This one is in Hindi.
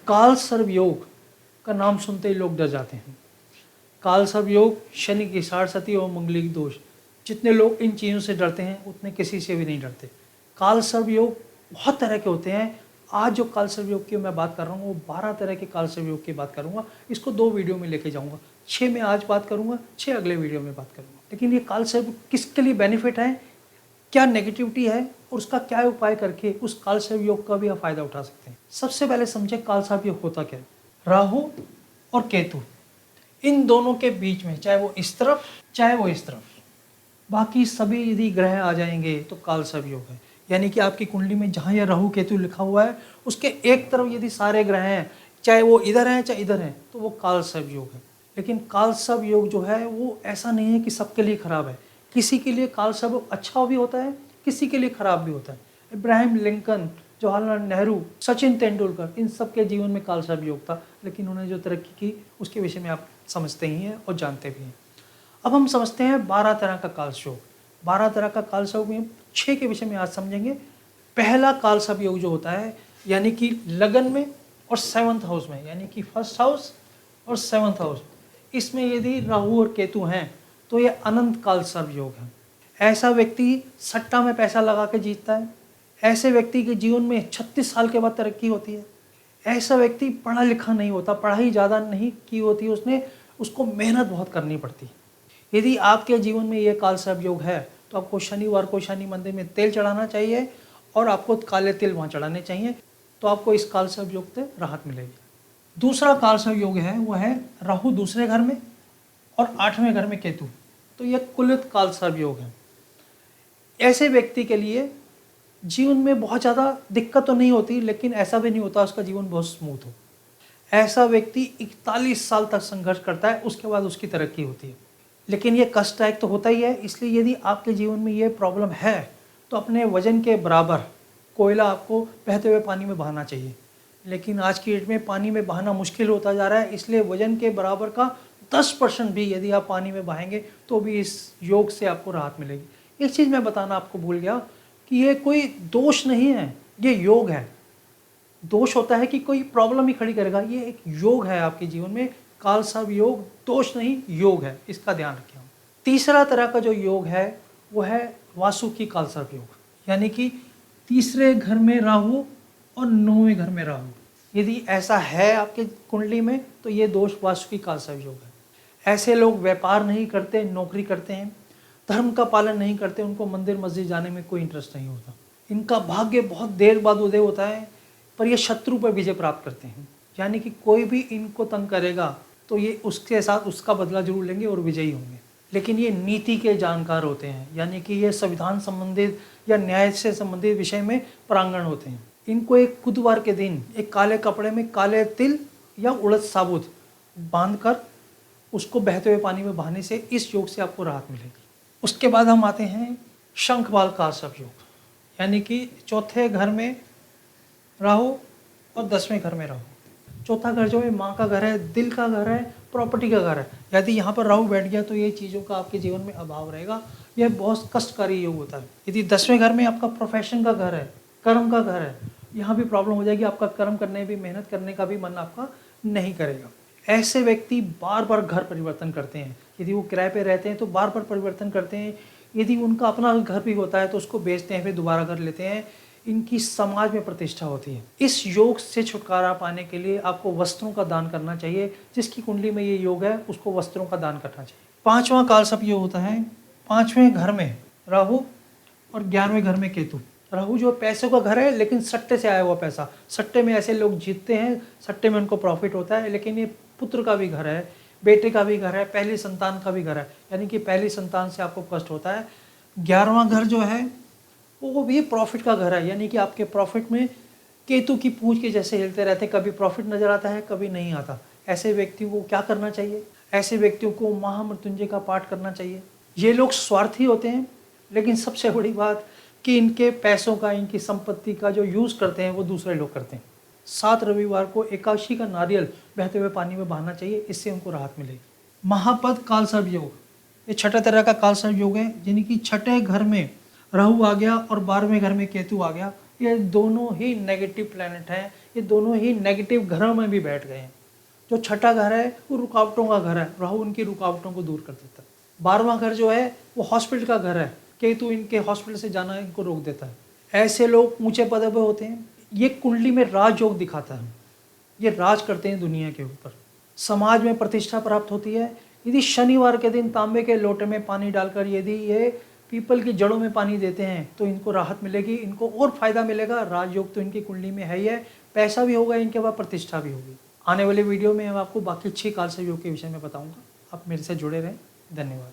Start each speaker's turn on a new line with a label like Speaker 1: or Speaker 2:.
Speaker 1: काल सर्व योग का नाम सुनते ही लोग डर जाते हैं। काल सर्व योग, शनि की साढ़सती और मंगलिक दोष, जितने लोग इन चीज़ों से डरते हैं उतने किसी से भी नहीं डरते। काल सर्व योग बहुत तरह के होते हैं। आज जो काल सर्व योग की मैं बात कर रहा हूँ वो 12 तरह के काल सर्व योग की बात करूँगा। इसको 2 वीडियो में लेके जाऊँगा। 6 में आज बात करूँगा, 6 अगले वीडियो में बात करूँगा। लेकिन ये काल सर्व किसके लिए बेनिफिट है, क्या नेगेटिविटी है और उसका क्या उपाय करके उस काल सर्व योग का भी आप फायदा उठा सकते हैं। सबसे पहले समझे काल सर्व योग होता क्या है। राहु और केतु, इन दोनों के बीच में, चाहे वो इस तरफ चाहे वो इस तरफ, बाकी सभी यदि ग्रह आ जाएंगे तो काल सर्व योग है। यानी कि आपकी कुंडली में जहाँ यह राहु केतु लिखा हुआ है उसके एक तरफ यदि सारे ग्रह हैं, चाहे वो इधर हैं चाहे इधर हैं, तो वो काल सर्व योग है। लेकिन काल सर्व योग जो है वो ऐसा नहीं है कि सबके लिए खराब है। किसी के लिए काल सर्व अच्छा भी होता है, किसी के लिए खराब भी होता है। इब्राहिम लिंकन, जवाहरलाल नेहरू, सचिन तेंदुलकर, इन सब के जीवन में काल सर्व योग था, लेकिन उन्होंने जो तरक्की की उसके विषय में आप समझते ही हैं और जानते भी हैं। अब हम समझते हैं 12 तरह का काल सर्व योग। 12 तरह का काल सर्व योग 6 के विषय में आज समझेंगे। पहला काल सर्व योग जो होता है, यानी कि लगन में और 7th हाउस में, यानी कि 1st हाउस और 7th हाउस, इसमें यदि राहु और केतु हैं तो ये अनंत काल सर्व योग है। ऐसा व्यक्ति सट्टा में पैसा लगा के जीतता है। ऐसे व्यक्ति के जीवन में 36 साल के बाद तरक्की होती है। ऐसा व्यक्ति पढ़ा लिखा नहीं होता, पढ़ाई ज़्यादा नहीं की होती उसने, उसको मेहनत बहुत करनी पड़ती है। यदि आपके जीवन में ये काल सर्व योग है तो आपको शनिवार को शनि मंदिर में तेल चढ़ाना चाहिए और आपको काले तिल वहाँ चढ़ाने चाहिए, तो आपको इस काल सर्व योग से राहत मिलेगी। दूसरा काल सर्व योग है वो है राहु दूसरे घर में और 8वें घर में केतु, तो यह कुलित काल सर्व योग है। ऐसे व्यक्ति के लिए जीवन में बहुत ज़्यादा दिक्कत तो नहीं होती, लेकिन ऐसा भी नहीं होता उसका जीवन बहुत स्मूथ हो। ऐसा व्यक्ति 41 साल तक संघर्ष करता है, उसके बाद उसकी तरक्की होती है। लेकिन ये कष्टदायक तो होता ही है, इसलिए यदि आपके जीवन में ये प्रॉब्लम है तो अपने वजन के बराबर कोयला आपको बहते हुए पानी में बहाना चाहिए। लेकिन आज की डेट में पानी में बहाना मुश्किल होता जा रहा है, इसलिए वजन के बराबर का 10% भी यदि आप पानी में बहाएंगे तो भी इस योग से आपको राहत मिलेगी। एक चीज़ मैं बताना आपको भूल गया कि ये कोई दोष नहीं है, ये योग है। दोष होता है कि कोई प्रॉब्लम ही खड़ी करेगा, ये एक योग है आपके जीवन में। काल सर्व योग दोष नहीं, योग है, इसका ध्यान रखें। तीसरा तरह का जो योग है वो है वासुकी काल सर्व योग, यानी कि तीसरे घर में राहु और 9वें घर में राहु। यदि ऐसा है आपके कुंडली में तो ये दोष वासुकी काल सर्व योग है। ऐसे लोग व्यापार नहीं करते, नौकरी करते हैं, धर्म का पालन नहीं करते, उनको मंदिर मस्जिद जाने में कोई इंटरेस्ट नहीं होता। इनका भाग्य बहुत देर बाद उदय होता है, पर ये शत्रु पर विजय प्राप्त करते हैं। यानी कि कोई भी इनको तंग करेगा तो ये उसके साथ उसका बदला जरूर लेंगे और विजयी होंगे। लेकिन ये नीति के जानकार होते हैं, यानी कि ये संविधान संबंधित या न्याय से संबंधित विषय में प्रांगण होते हैं। इनको एक बुधवार के दिन एक काले कपड़े में काले तिल या उड़द साबुत बांधकर उसको बहते हुए पानी में बहाने से इस योग से आपको राहत मिलेगी। उसके बाद हम आते हैं शंखवाल काल सर्व योग, यानी कि चौथे घर में राहु और 10वें घर में राहु। चौथा घर जो है माँ का घर है, दिल का घर है, प्रॉपर्टी का घर है। यदि यहाँ पर राहु बैठ गया तो ये चीज़ों का आपके जीवन में अभाव रहेगा। यह बहुत कष्टकारी योग होता है। यदि 10वें घर में आपका प्रोफेशन का घर है, कर्म का घर है, यहाँ भी प्रॉब्लम हो जाएगी। आपका कर्म करने भी, मेहनत करने का भी मन आपका नहीं करेगा। ऐसे व्यक्ति बार बार घर परिवर्तन करते हैं। यदि वो किराए पे रहते हैं तो बार बार परिवर्तन करते हैं। यदि उनका अपना घर भी होता है तो उसको बेचते हैं, फिर दोबारा घर लेते हैं। इनकी समाज में प्रतिष्ठा होती है। इस योग से छुटकारा पाने के लिए आपको वस्त्रों का दान करना चाहिए। जिसकी कुंडली में ये योग है उसको वस्त्रों का दान करना चाहिए। 5वां काल सर्व योग होता है 5वें घर में राहु और 11वें घर में केतु। राहु जो पैसे का घर है, लेकिन सट्टे से आया हुआ पैसा। सट्टे में ऐसे लोग जीतते हैं, सट्टे में उनको प्रॉफिट होता है। लेकिन ये पुत्र का भी घर है, बेटे का भी घर है, पहली संतान का भी घर है, यानी कि पहली संतान से आपको कष्ट होता है। 11वां घर जो है वो भी प्रॉफिट का घर है, यानी कि आपके प्रॉफिट में केतु की पूंछ के जैसे हिलते रहते, कभी प्रॉफिट नजर आता है कभी नहीं आता। ऐसे व्यक्तियों को क्या करना चाहिए? ऐसे व्यक्तियों को महामृत्युंजय का पाठ करना चाहिए। ये लोग स्वार्थी होते हैं, लेकिन सबसे बड़ी बात कि इनके पैसों का, इनकी संपत्ति का जो यूज़ करते हैं वो दूसरे लोग करते हैं। 7 रविवार को एकादशी का नारियल बहते हुए पानी में बहाना चाहिए, इससे उनको राहत मिलेगी। महापद काल सर्व योग, ये छठे तरह का काल सर्व योग है, यानी कि छठे घर में राहु आ गया और 12वें घर में केतु आ गया। ये दोनों ही नेगेटिव प्लैनेट हैं, ये दोनों ही नेगेटिव घरों में भी बैठ गए हैं। जो छठा घर है वो रुकावटों का घर है, राहु उनकी रुकावटों को दूर कर देता है। 12वां घर जो है वो हॉस्पिटल का घर है, केतु इनके हॉस्पिटल से जाना इनको रोक देता है। ऐसे लोग ऊंचे पद पर होते हैं। ये कुंडली में राजयोग दिखाता है, ये राज करते हैं दुनिया के ऊपर। समाज में प्रतिष्ठा प्राप्त होती है। यदि शनिवार के दिन तांबे के लोटे में पानी डालकर यदि ये पीपल की जड़ों में पानी देते हैं तो इनको राहत मिलेगी, इनको और फायदा मिलेगा। राजयोग तो इनकी कुंडली में है ही है, पैसा भी होगा इनके पास, प्रतिष्ठा भी होगी। आने वाले वीडियो में मैं आपको बाकी 6 कालसर्प योग के विषय में बताऊंगा। आप मेरे से जुड़े रहें। धन्यवाद।